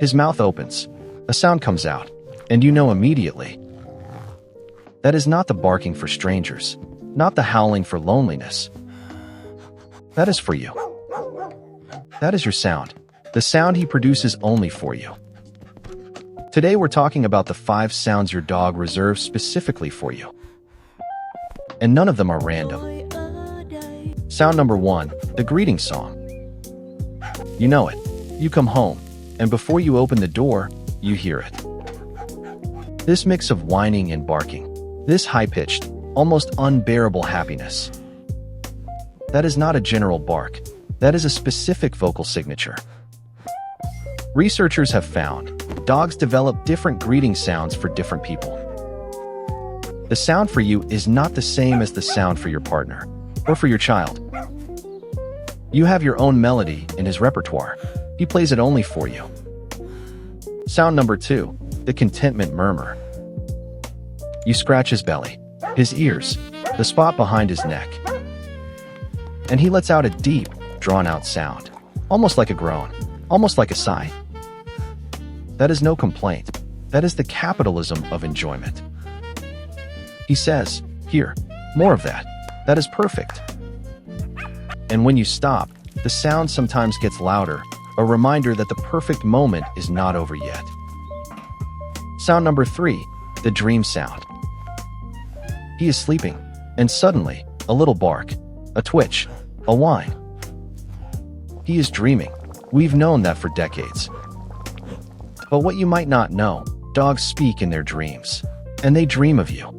His mouth opens, a sound comes out, and you know immediately. That is not the barking for strangers, not the howling for loneliness. That is for you. That is your sound, the sound he produces only for you. Today we're talking about the 5 sounds your dog reserves specifically for you. And none of them are random. Sound number 1, the greeting song. You know it. You come home, and before you open the door, you hear it. This mix of whining and barking, this high-pitched, almost unbearable happiness. That is not a general bark. That is a specific vocal signature. Researchers have found dogs develop different greeting sounds for different people. The sound for you is not the same as the sound for your partner or for your child. You have your own melody in his repertoire. He plays it only for you. Sound number 2, the contentment murmur. You scratch his belly, his ears, the spot behind his neck, and he lets out a deep, drawn-out sound, almost like a groan, almost like a sigh. That is no complaint. That is the capitalism of enjoyment. He says, "Here, more of that. That is perfect." And when you stop, the sound sometimes gets louder, a reminder that the perfect moment is not over yet. Sound number 3, the dream sound. He is sleeping, and suddenly, a little bark, a twitch, a whine. He is dreaming. We've known that for decades. But what you might not know, dogs speak in their dreams, and they dream of you.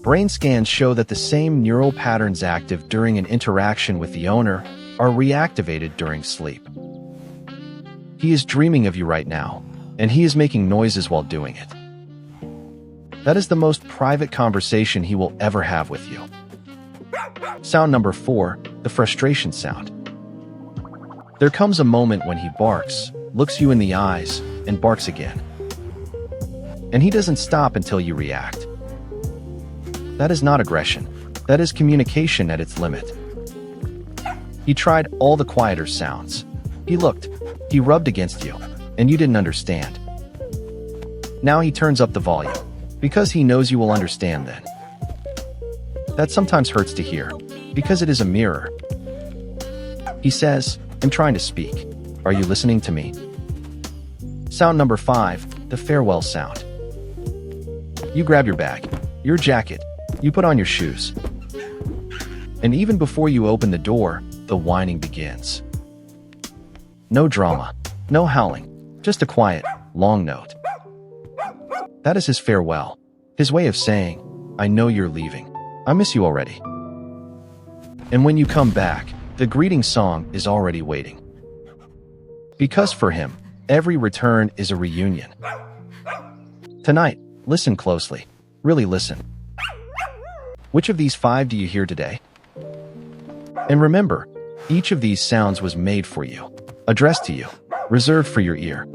Brain scans show that the same neural patterns active during an interaction with the owner are reactivated during sleep. He is dreaming of you right now, and he is making noises while doing it. That is the most private conversation he will ever have with you. Sound number 4, the frustration sound. There comes a moment when he barks, looks you in the eyes, and barks again. And he doesn't stop until you react. That is not aggression. That is communication at its limit. He tried all the quieter sounds. He looked. He rubbed against you, and you didn't understand. Now he turns up the volume, because he knows you will understand then. That sometimes hurts to hear, because it is a mirror. He says, "I'm trying to speak. Are you listening to me?" Sound number 5, the farewell sound. You grab your bag, your jacket, you put on your shoes. And even before you open the door, the whining begins. No drama, no howling, just a quiet, long note. That is his farewell, his way of saying, "I know you're leaving. I miss you already." And when you come back, the greeting song is already waiting. Because for him, every return is a reunion. Tonight, listen closely. Really listen. Which of these 5 do you hear today? And remember, each of these sounds was made for you, addressed to you, reserved for your ear.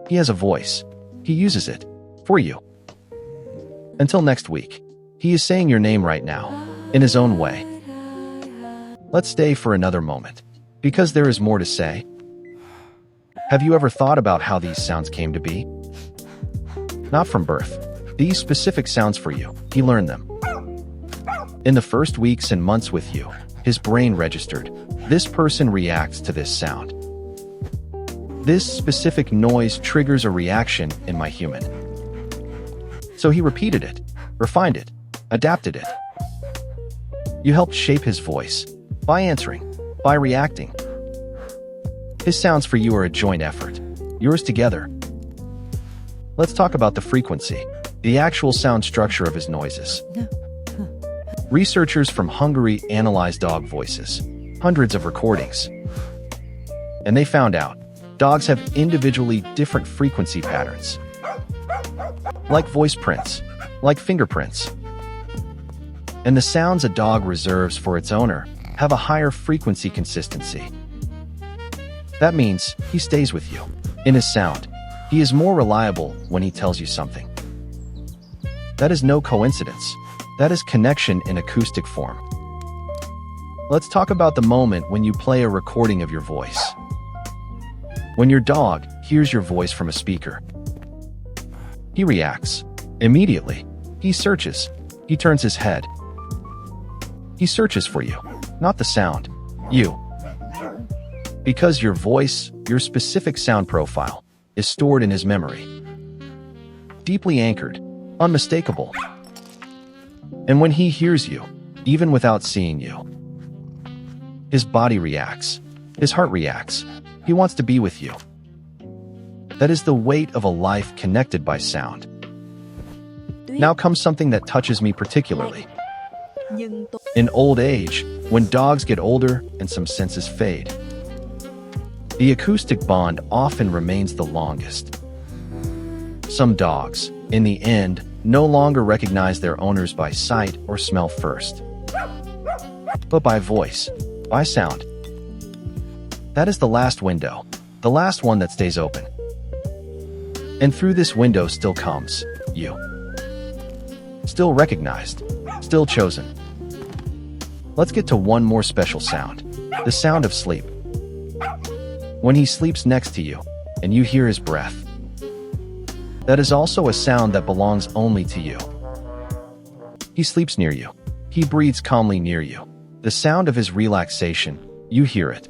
He has a voice. He uses it for you. Until next week, he is saying your name right now, in his own way. Let's stay for another moment, because there is more to say. Have you ever thought about how these sounds came to be? Not from birth. These specific sounds for you, he learned them. In the first weeks and months with you, his brain registered, this person reacts to this sound. This specific noise triggers a reaction in my human. So he repeated it, refined it, adapted it. You helped shape his voice, by answering, by reacting. His sounds for you are a joint effort, yours together. Let's talk about the frequency, the actual sound structure of his noises. Researchers from Hungary analyzed dog voices, hundreds of recordings. And they found out, dogs have individually different frequency patterns. Like voice prints, like fingerprints. And the sounds a dog reserves for its owner have a higher frequency consistency. That means he stays with you. In his sound, he is more reliable when he tells you something. That is no coincidence. That is connection in acoustic form. Let's talk about the moment when you play a recording of your voice. When your dog hears your voice from a speaker, he reacts immediately. He searches. He turns his head. He searches for you, not the sound, you. Because your voice, your specific sound profile, is stored in his memory. Deeply anchored, unmistakable. And when he hears you, even without seeing you, his body reacts. His heart reacts. He wants to be with you. That is the weight of a life connected by sound. Now comes something that touches me particularly. In old age, when dogs get older and some senses fade, the acoustic bond often remains the longest. Some dogs, in the end, no longer recognize their owners by sight or smell first, but by voice, by sound. That is the last window, the last one that stays open. And through this window still comes you. Still recognized, still chosen. Let's get to one more special sound, the sound of sleep. When he sleeps next to you, and you hear his breath, that is also a sound that belongs only to you. He sleeps near you. He breathes calmly near you. The sound of his relaxation, you hear it.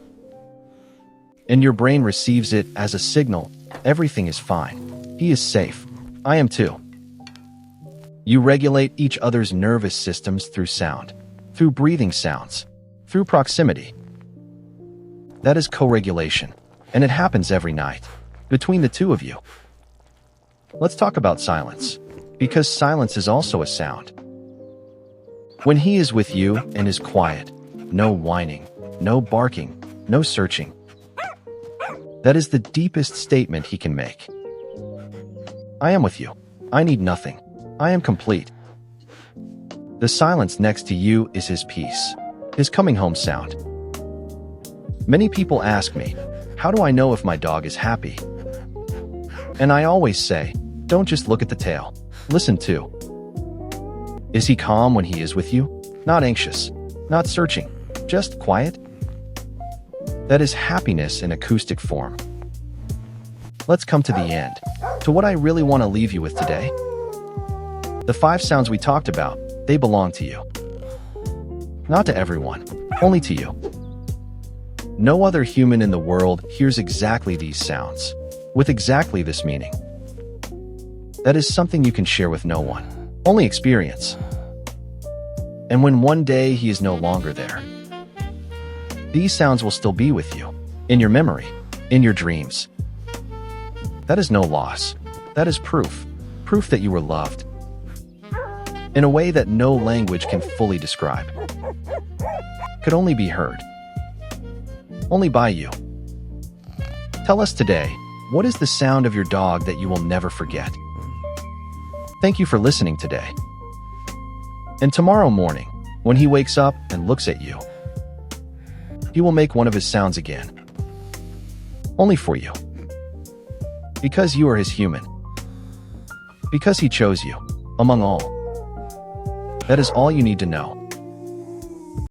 And your brain receives it as a signal. Everything is fine. He is safe. I am too. You regulate each other's nervous systems through sound, through breathing sounds, through proximity. That is co-regulation, and it happens every night, between the two of you. Let's talk about silence, because silence is also a sound. When he is with you and is quiet, no whining, no barking, no searching. That is the deepest statement he can make. I am with you. I need nothing. I am complete. The silence next to you is his peace, his coming home sound. Many people ask me, how do I know if my dog is happy? And I always say, don't just look at the tail. Listen too. Is he calm when he is with you? Not anxious, not searching, just quiet? That is happiness in acoustic form. Let's come to the end, to what I really want to leave you with today. The 5 sounds we talked about, they belong to you. Not to everyone, only to you. No other human in the world hears exactly these sounds, with exactly this meaning. That is something you can share with no one, only experience. And when one day he is no longer there, these sounds will still be with you, in your memory, in your dreams. That is no loss. That is proof that you were loved. In a way that no language can fully describe. Could only be heard. Only by you. Tell us today, what is the sound of your dog that you will never forget? Thank you for listening today. And tomorrow morning, when he wakes up and looks at you, he will make one of his sounds again. Only for you. Because you are his human. Because he chose you, among all. That is all you need to know.